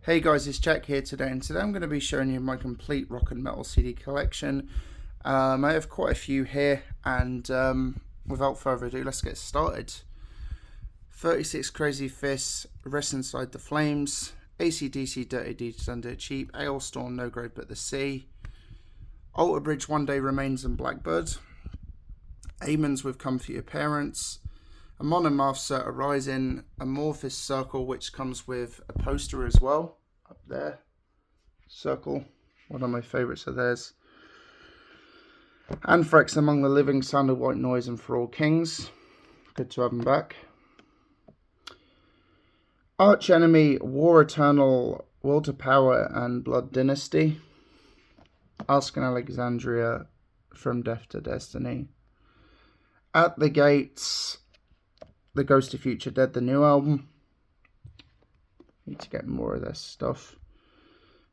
Hey guys, it's Jack here today, and today I'm going to be showing you my complete rock and metal CD collection. I have quite a few here, and without further ado, let's get started. 36 Crazy Fists, Rest Inside the Flames, AC/DC Dirty Deeds Done Dirt Cheap, Ailstorm No Grave But the Sea, Alter Bridge One Day Remains and Blackbird, Amons with Come For Your Parents, Amon Amarth Surtur Rising, Amorphous Circle, which comes with a poster as well, up there. Circle, one of my favourites of theirs. Anthrax Among the Living, Sound of White Noise, and For All Kings. Good to have them back. Arch Enemy, War Eternal, Will to Power, and Blood Dynasty. Asking Alexandria, From Death to Destiny. At the Gates, The Ghost of Future Dead, the new album. Need to get more of this stuff.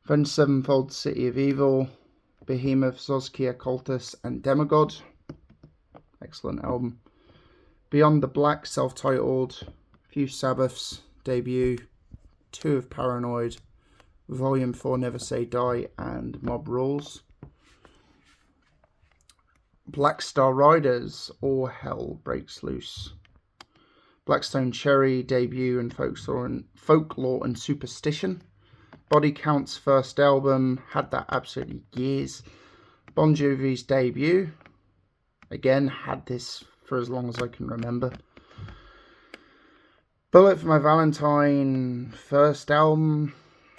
Avenged Sevenfold, City of Evil, Behemoth, Zoskia, Cultus, and Demigod. Excellent album. Beyond the Black, self-titled. Few Sabbaths, debut. 2 of Paranoid. Volume 4, Never Say Die, and Mob Rules. Black Star Riders, All Hell Breaks Loose. Blackstone Cherry, debut, and folklore and superstition. Body Count's first album, had that absolutely years. Bon Jovi's debut, again, had this for as long as I can remember. Bullet for My Valentine, first album.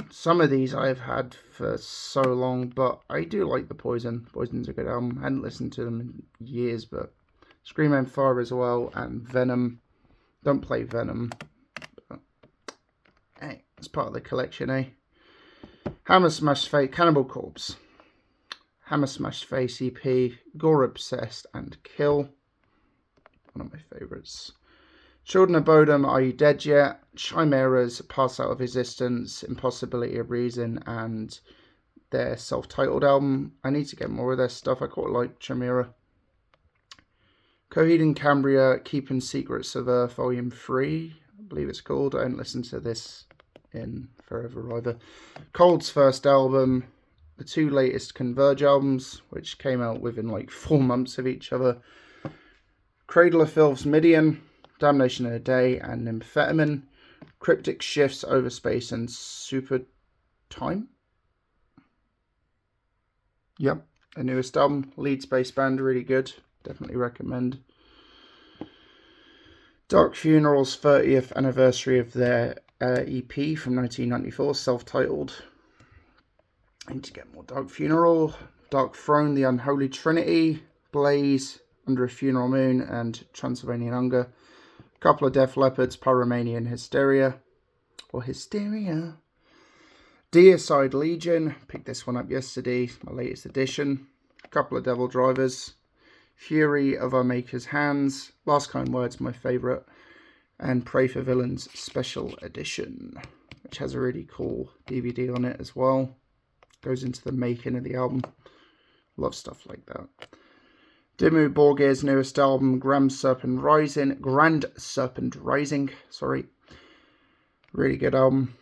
Some of these I've had for so long, but I do like the Poison. Poison's a good album. I hadn't listened to them in years, but Scream and Fire as well, and Venom. Don't play Venom, but hey, it's part of the collection, eh? Hammer Smash Face, Cannibal Corpse, Hammer Smash Face EP, Gore Obsessed, and Kill. One of my favourites. Children of Bodom, Are You Dead Yet? Chimeras, Pass Out of Existence, Impossibility of Reason, and their self-titled album. I need to get more of their stuff. I quite like Chimera. Coheed and Cambria, Keeping Secrets of Earth, Volume 3, I believe it's called. I haven't listened to this in forever either. Cold's first album, the 2 latest Converge albums, which came out within like 4 months of each other. Cradle of Filth's Midian, Damnation in a Day, and Nymphetamine. Cryptic Shifts, Overspace, and Super Time. Yep, the newest album, Leeds-based band, really good. Definitely recommend. Dark Funeral's 30th anniversary of their EP from 1994, self-titled. I need to get more Dark Funeral. Dark Throne, The Unholy Trinity, Blaze, Under a Funeral Moon, and Transylvanian Hunger. A couple of Def Leppard's Pyromania, Hysteria. Or Hysteria. Deicide Legion, picked this one up yesterday, my latest edition. A couple of Devil Drivers. Fury of Our Maker's Hands, Last Kind Words, my favourite, and Pray for Villains Special Edition, which has a really cool DVD on it as well. Goes into the making of the album. Love stuff like that. Dimmu Borgir's newest album, Grand Serpent Rising, really good album.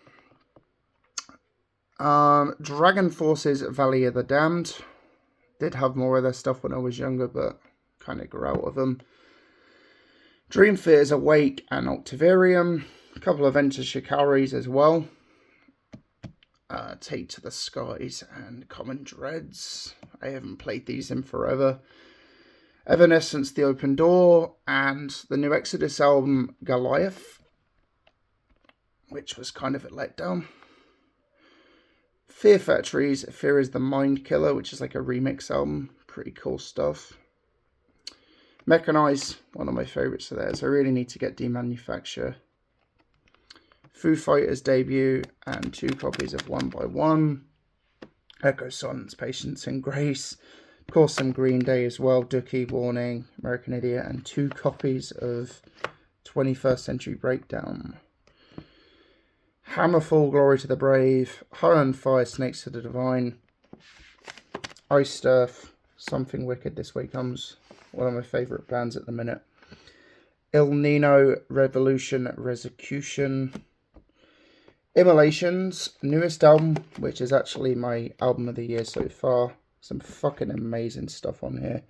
Dragon Force's Valley of the Damned. Did have more of their stuff when I was younger, but kind of grew out of them. Dream Theater's Awake and Octavarium. A couple of Enter Shikaris as well. Take to the Skies and Common Dreads. I haven't played these in forever. Evanescence, The Open Door, and the new Exodus album, Goliath, which was kind of a letdown. Fear Factory's Fear is the Mind Killer, which is like a remix album. Pretty cool stuff. Mechanize, one of my favourites of theirs. I really need to get Demanufacture. Foo Fighters debut and 2 copies of One by One. Echo Silence, Patience and Grace. Of course, some Green Day as well. Dookie, Warning, American Idiot, and 2 copies of 21st Century Breakdown. Hammerfall, Glory to the Brave, High on Fire, Snakes to the Divine, Iced Earth, Something Wicked This Way Comes, one of my favourite bands at the minute. Il Nino, Revolution, Resecution, Immolation's newest album, which is actually my album of the year so far. Some fucking amazing stuff on here.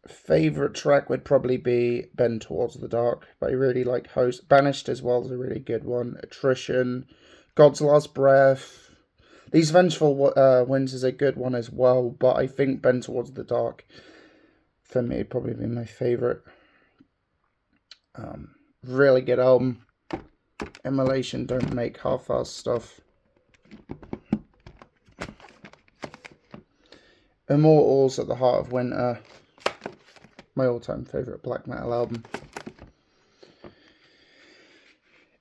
Favorite track would probably be Bend Towards the Dark, but I really like Host. Banished as well is a really good one. Attrition, God's Last Breath. These Vengeful Winds is a good one as well, but I think Bend Towards the Dark, for me, would probably be my favorite. Really good album. Immolation don't make half-assed stuff. Immortals at the Heart of Winter. My all-time favourite black metal album.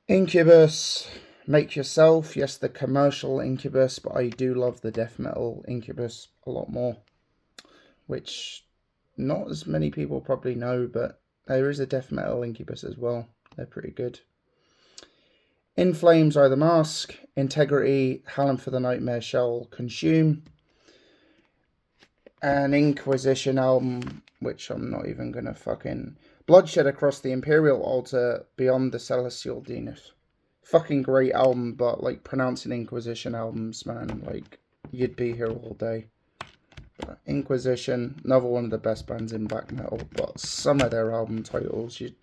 Incubus, Make Yourself. Yes, the commercial Incubus, but I do love the death metal Incubus a lot more. Which not as many people probably know, but there is a death metal Incubus as well. They're pretty good. In Flames, Eye the Mask. Integrity, Howling for the Nightmare Shall Consume. An Inquisition album, which I'm not even gonna fucking... Bloodshed Across the Imperial Altar, Beyond the Celestial Zenith. Fucking great album, but like pronouncing Inquisition albums, man, like you'd be here all day. But Inquisition, another one of the best bands in black metal, but some of their album titles, you'd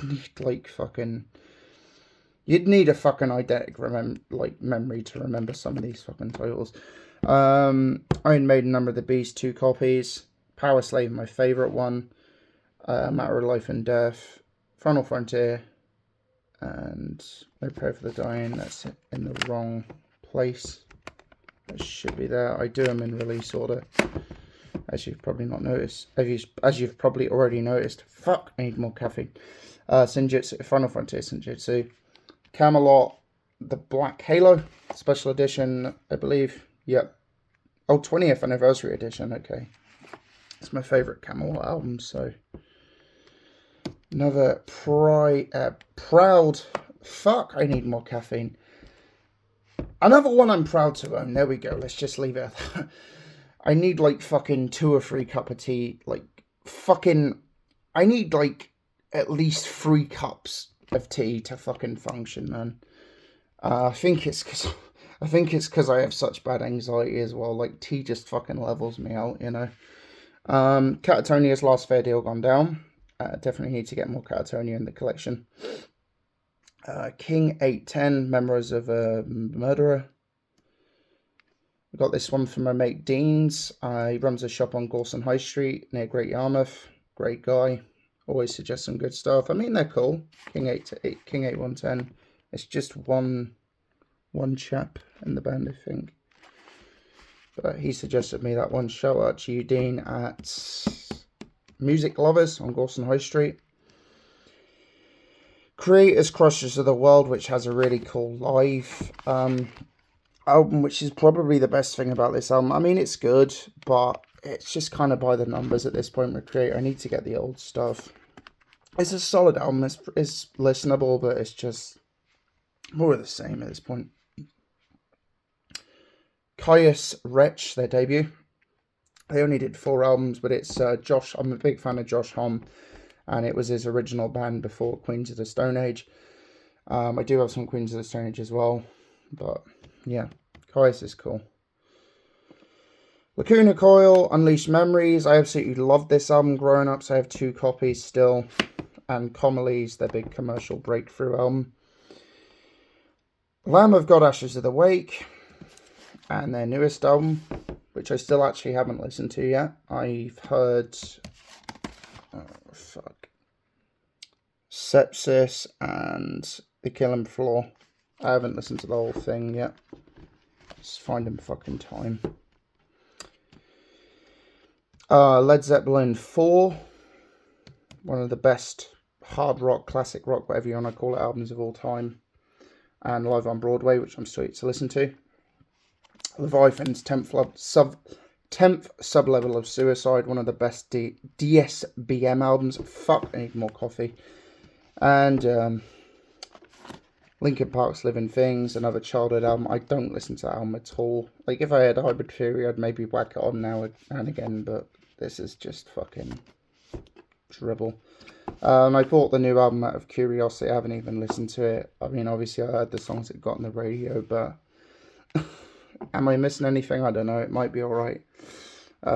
need like fucking... You'd need a fucking eidetic memory to remember some of these fucking titles. Iron Maiden, Number of the Beast, 2 copies. Power Slave, my favourite one. Matter of Life and Death. Final Frontier. And No Prayer for the Dying. That's in the wrong place. It should be there. I do them in release order, as you've probably not noticed. As you've probably already noticed. Fuck, I need more caffeine. Senjutsu, Final Frontier Senjutsu. Camelot, the Black Halo, special edition, I believe. Yep. Oh, 20th anniversary edition, okay. It's my favourite Camelot album, so. Another proud... Fuck, I need more caffeine. Another one I'm proud to own. There we go, let's just leave it at that. I need like fucking 2 or 3 cup of tea. Like, fucking... I need like at least 3 cups of tea to fucking function, man. I think it's because I have such bad anxiety as well. Like, tea just fucking levels me out, you know. Catatonia's Last Fair Deal Gone Down. Definitely need to get more Catatonia in the collection. King 810, Memories of a Murderer. I got this one from my mate Deans. He runs a shop on Gorson High Street near Great Yarmouth. Great guy. Always suggests some good stuff. I mean, they're cool. King 8110. It's just one chap in the band, I think. But he suggested me that one. Shout out to you, Dean, at Music Lovers on Gorson High Street. Creators Crushers of the World, which has a really cool live album, which is probably the best thing about this album. I mean, it's good, but it's just kind of by the numbers at this point with Creator. I need to get the old stuff. It's a solid album. It's listenable, but it's just more of the same at this point. Caius Wretch, their debut. They only did 4 albums, but it's Josh. I'm a big fan of Josh Homme, and it was his original band before Queens of the Stone Age. I do have some Queens of the Stone Age as well, but yeah, Caius is cool. Lacuna Coil, Unleashed Memories. I absolutely loved this album growing up, so I have 2 copies still. And Commonly's, their big commercial breakthrough album. Lamb of God, Ashes of the Wake. And their newest album, which I still actually haven't listened to yet. I've heard... Sepsis and The Killing Floor. I haven't listened to the whole thing yet. Just finding fucking time. Led Zeppelin 4. One of the best hard rock, classic rock, whatever you want to call it, albums of all time. And Live on Broadway, which I'm still yet to listen to. Leviathan's 10th Sub-Level of Suicide, one of the best DSBM albums. Fuck, I need more coffee. And Linkin Park's Living Things, another childhood album. I don't listen to that album at all. Like, if I had a Hybrid Theory, I'd maybe whack it on now and again, but this is just fucking dribble. And I bought the new album out of curiosity. I haven't even listened to it. I mean, obviously I heard the songs it got on the radio, but am I missing anything? I don't know. It might be alright.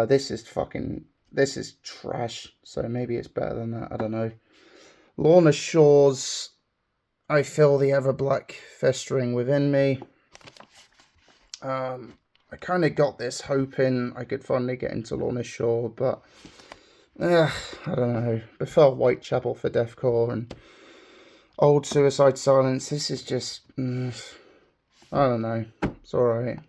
This is trash. So maybe it's better than that. I don't know. Lorna Shore's I Feel the Ever Black Festering Within Me. I kind of got this hoping I could finally get into Lorna Shore, but I don't know. Prefer Whitechapel for deathcore and old Suicide Silence. This is just, I don't know. It's alright.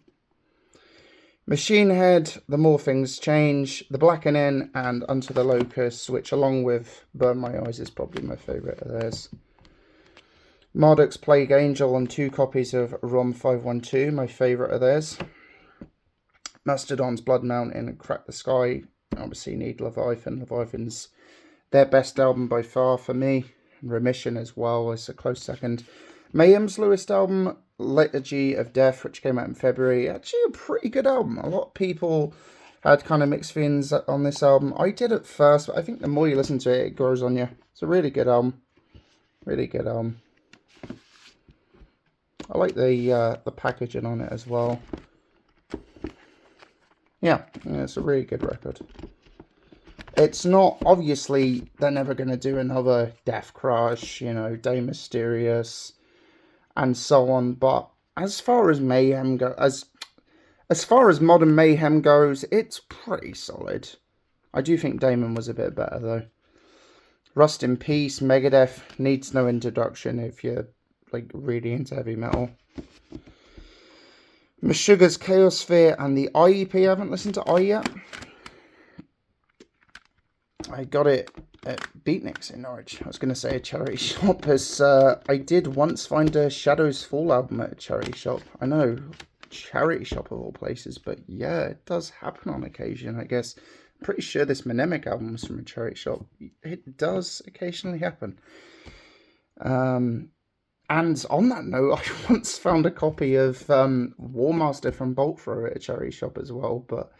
Machine Head, The More Things Change, The Blackening, and Unto the Locusts, which along with Burn My Eyes is probably my favourite of theirs. Marduk's Plague Angel and 2 copies of ROM 512, my favourite of theirs. Mastodon's Blood Mountain and Crack the Sky. Obviously need Leviathan. Leviathan's their best album by far for me. Remission as well is a close second. Mayhem's newest album, Liturgy of Death, which came out in February. Actually a pretty good album. A lot of people had kind of mixed feelings on this album. I did at first, but I think the more you listen to it, it grows on you. It's a really good album. Really good album. I like the packaging on it as well. Yeah, it's a really good record. It's not, obviously, they're never going to do another Death Crush, you know, Day Mysterious, and so on, but as far as Mayhem goes, as far as modern Mayhem goes, it's pretty solid. I do think Damon was a bit better, though. Rust in Peace, Megadeth, needs no introduction if you're, like, really into heavy metal. Meshuggah's Chaosphere and the IEP. I haven't listened to I yet. I got it at Beatniks in Norwich. I was going to say a charity shop, as I did once find a Shadows Fall album at a charity shop. I know, charity shop of all places, but yeah, it does happen on occasion, I guess. I'm pretty sure this Mnemonic album was from a charity shop. It does occasionally happen. And on that note, I once found a copy of Warmaster from Bolt Thrower at a charity shop as well, but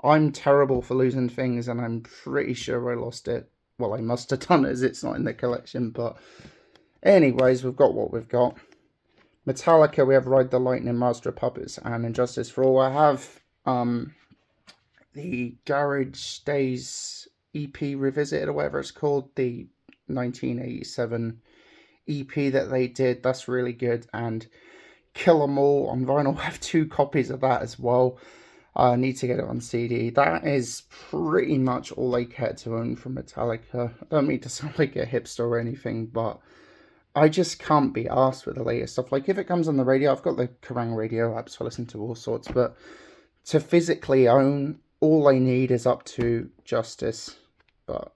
I'm terrible for losing things, and I'm pretty sure I lost it. Well, I must have done it, as it's not in the collection, but anyways, we've got what we've got. Metallica, we have Ride the Lightning, Master of Puppets, and Injustice for All. I have the Garage Days EP Revisited, or whatever it's called, the 1987 EP that they did. That's really good. And Kill 'Em All on vinyl. I have 2 copies of that as well. I need to get it on CD. That is pretty much all I care to own from Metallica. I don't mean to sound like a hipster or anything, but I just can't be arsed with the latest stuff. Like, if it comes on the radio, I've got the Kerrang radio app, so I listen to all sorts, but to physically own, all I need is up to Justice. But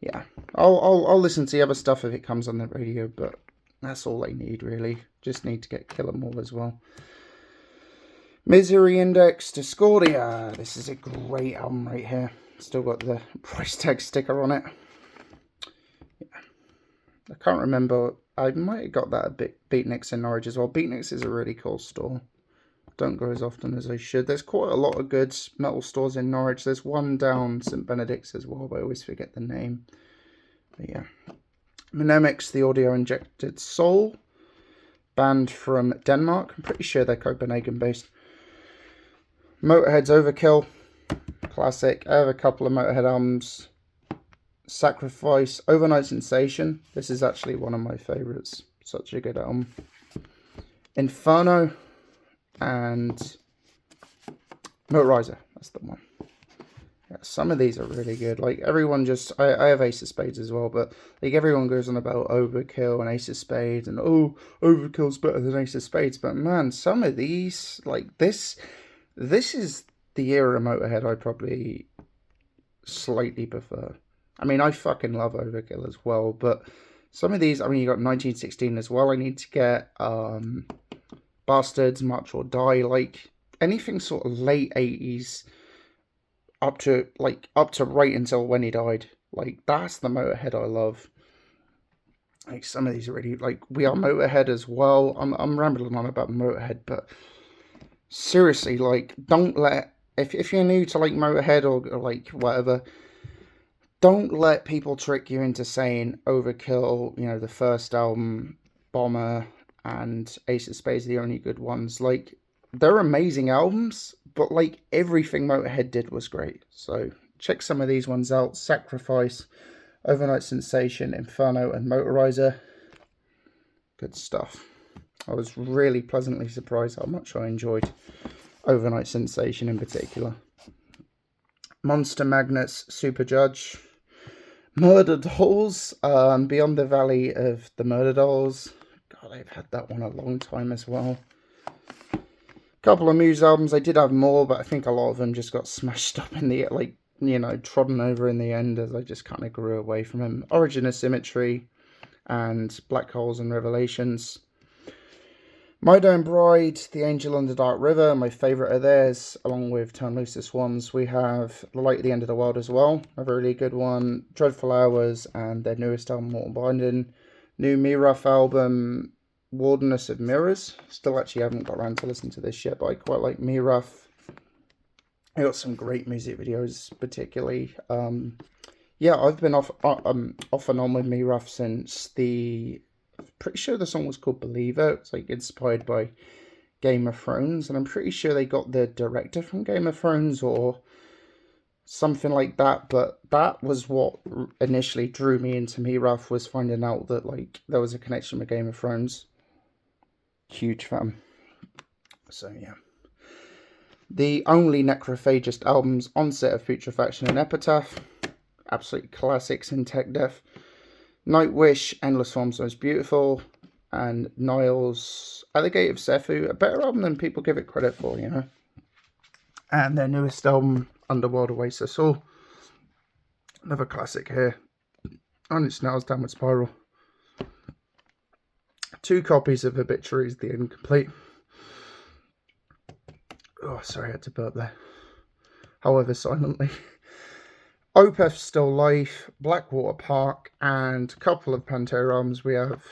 yeah, I'll listen to the other stuff if it comes on the radio, but that's all I need, really. Just need to get Kill 'Em All as well. Misery Index, Discordia. This is a great album right here. Still got the price tag sticker on it. Yeah. I can't remember. I might have got that at Beatniks in Norwich as well. Beatniks is a really cool store. Don't go as often as I should. There's quite a lot of good metal stores in Norwich. There's one down St Benedict's as well, but I always forget the name. But yeah. Mnemonics, The Audio Injected Soul. Band from Denmark. I'm pretty sure they're Copenhagen based. Motorhead's Overkill. Classic. I have a couple of Motorhead albums. Sacrifice. Overnight Sensation. This is actually one of my favourites. Such a good album. Inferno. And Motorizer. That's the one. Yeah, some of these are really good. Like, everyone just... I have Ace of Spades as well, but like, everyone goes on about Overkill and Ace of Spades, and oh, Overkill's better than Ace of Spades. But man, some of these, like this is the era of Motorhead I probably slightly prefer. I mean, I fucking love Overkill as well, but some of these, I mean, you got 1916 as well. I need to get Bastards, March or Die, like anything sort of late 80s up to right until when he died. Like, that's the Motorhead I love. Like, some of these are really, like, We Are Motorhead as well. I'm rambling on about Motorhead, but seriously, like, don't let, if you're new to like Motorhead or like whatever, don't let people trick you into saying Overkill, you know, the first album, Bomber, and Ace of Spades are the only good ones. Like, they're amazing albums, but like everything Motorhead did was great. So check some of these ones out. Sacrifice, Overnight Sensation, Inferno, and Motorizer. Good stuff. I was really pleasantly surprised how much I enjoyed Overnight Sensation in particular. Monster Magnets, Super Judge. Murder Dolls, Beyond the Valley of the Murder Dolls. God, I've had that one a long time as well. Couple of Muse albums. I did have more, but I think a lot of them just got smashed up in the, like, you know, trodden over in the end as I just kind of grew away from them. Origin of Symmetry and Black Holes and Revelations. My Own Bride, The Angel and the Dark River, my favourite of theirs, along with Turn Loose the Swans. We have The Light at the End of the World as well, a really good one. Dreadful Hours and their newest album, Mortal Binding. New Miraf album, Wilderness of Mirrors. Still actually haven't got around to listen to this yet, but I quite like Miraf. I got some great music videos, particularly. Yeah, I've been off and on with Miraf since the... Pretty sure the song was called Believer. It's like inspired by Game of Thrones, and I'm pretty sure they got the director from Game of Thrones or something like that. But that was what initially drew me into Miraf, was finding out that like there was a connection with Game of Thrones. Huge fan. So yeah, the only Necrophagist albums, Onset of Putrefaction and Epitaph, absolute classics in tech death. Nightwish, Endless Forms Most Beautiful, and Niles, At the Gate of Sephu, a better album than people give it credit for, you know. And their newest album, Underworld Awaits Us All. Another classic here. And it's Nails Downward Spiral. 2 copies of Obituaries, The Incomplete. Oh, sorry, I had to burp there. However, silently. Opeth Still Life, Blackwater Park, and a couple of Pantera albums. We have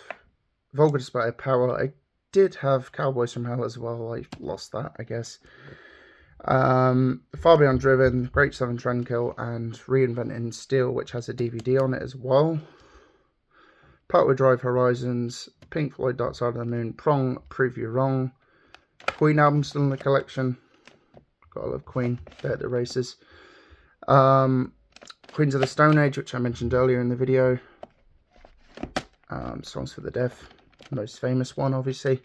Vulgar Display of Power. I did have Cowboys from Hell as well. I lost that, I guess. Far Beyond Driven, Great Southern Trendkill, and Reinventing Steel, which has a DVD on it as well. Parkway Drive Horizons, Pink Floyd Dark Side of the Moon, Prong, Prove You Wrong. Queen album still in the collection. Gotta love Queen, they're at the races. Queens of the Stone Age, which I mentioned earlier in the video. Songs for the Deaf, most famous one, obviously.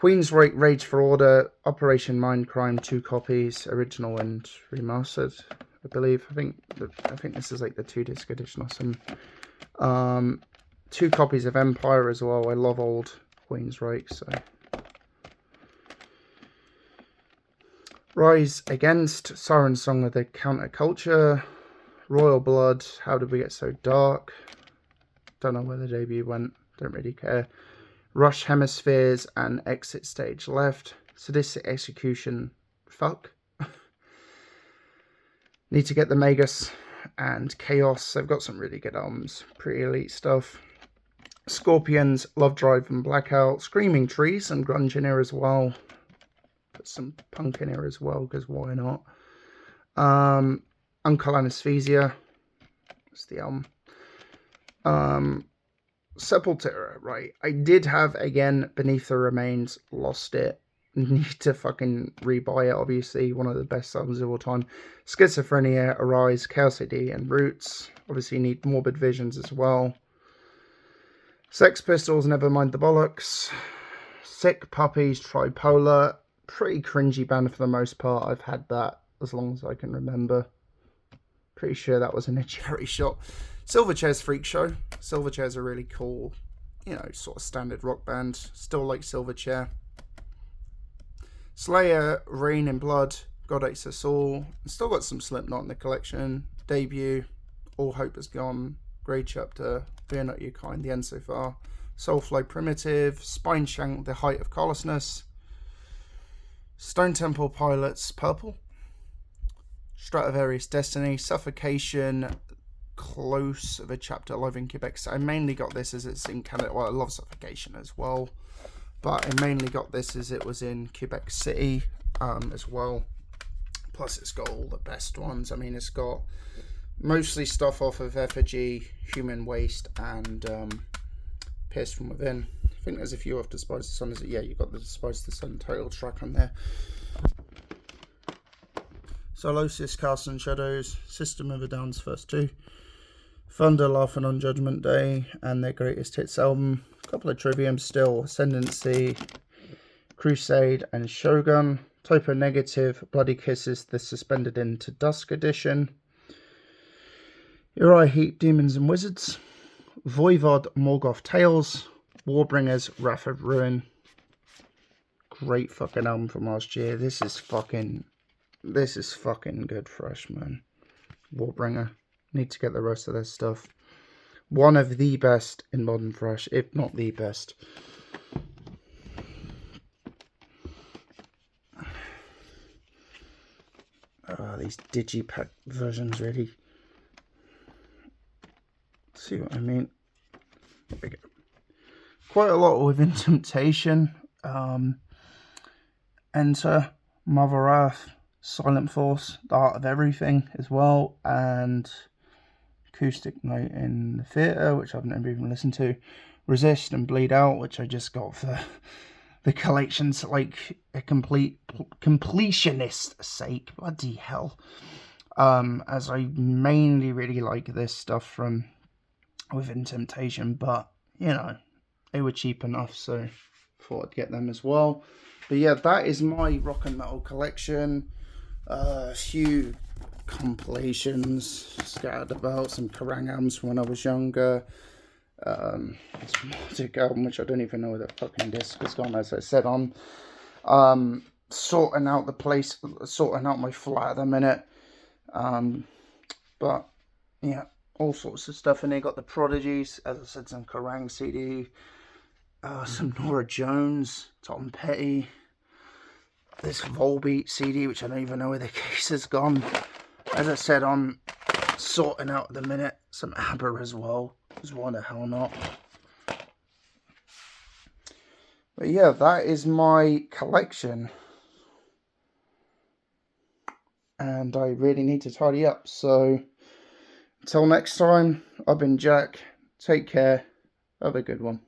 Queensryche, Rage for Order, Operation Mindcrime, 2 copies, original and remastered, I believe. I think this is like the 2-disc edition or something. 2 copies of Empire as well. I love old Queensryche, so. Rise Against, Siren Song of the Counterculture, Royal Blood, How Did We Get So Dark? Don't know where the debut went, don't really care. Rush Hemispheres and Exit Stage Left. Sadistic Execution, fuck. Need to Get the Magus and Chaos. They've got some really good albums, pretty elite stuff. Scorpions, Love Drive and Blackout. Screaming Trees, some grunge in here as well. Put some punk in here as well, because why not? Uncle Anesthesia. That's the album. Sepultura, right. I did have, again, Beneath the Remains. Lost it. Need to fucking rebuy it, obviously. One of the best albums of all time. Schizophrenia, Arise, Chaos AD, and Roots. Obviously need Morbid Visions as well. Sex Pistols, Nevermind the Bollocks. Sick Puppies, Tripolar. Pretty cringy band for the most part. I've had that as long as I can remember. Pretty sure that was in a charity shop. Silverchair's Freak Show. Silverchair's a really cool, you know, sort of standard rock band. Still like Silverchair. Slayer, Rain in Blood, God Hates Us All. Still got some Slipknot in the collection. Debut, All Hope Is Gone. Grey Chapter, Fear Not Your Kind, The End So Far. Soulfly Primitive, Spineshank, The Height of Callousness. Stone Temple Pilots, Purple. Stratovarius Destiny, Suffocation, Close of a Chapter Live in Quebec. So I mainly got this as it's in Canada. Well, I love Suffocation as well, but I mainly got this as it was in Quebec City as well. Plus it's got all the best ones. I mean, it's got Mostly stuff off of Effigy, Human Waste, and Pierced From Within. I think there's a few off Despise the Sun. Yeah, you got the Despise the Sun title track on there. Solosis, Castle and Shadows, System of a Down's first two, Thunder, Laughing on Judgment Day, and their greatest hits album. A couple of triviums still: Ascendancy, Crusade, and Shogun. Typo Negative, Bloody Kisses, the Suspended Into Dusk edition. Uriah Heep, Demons and Wizards. Voivod, Morgoth Tales. Warbringers, Wrath of Ruin. Great fucking album from last year. This is fucking good fresh, man. Warbringer. Need to get the rest of their stuff. One of the best in modern thrash, if not the best. These digipack versions really. See what I mean? There we go. Quite a lot within Temptation. Enter, Mother Earth, Silent Force, The Art of Everything as well, and Acoustic Night in the Theatre, which I've never even listened to. Resist and Bleed Out, which I just got for the collection's like a completionist sake. Bloody hell. As I mainly really like this stuff from within Temptation, but you know, they were cheap enough, so thought I'd get them as well. But yeah, that is my rock and metal collection. A few compilations scattered about, some Kerrang albums from when I was younger. This Marduk album, which I don't even know where the fucking disc has gone. As I said, I'm sorting out my flat at the minute. But yeah, all sorts of stuff in here. Got the Prodigies, as I said, some Kerrang CD, some Norah Jones, Tom Petty, this Volbeat CD, which I don't even know where the case has gone. As I said, I'm sorting out at the minute some ABBA as well, because why the hell not? But yeah, that is my collection, and I really need to tidy up. So until next time, I've been Jack. Take care. Have a good one.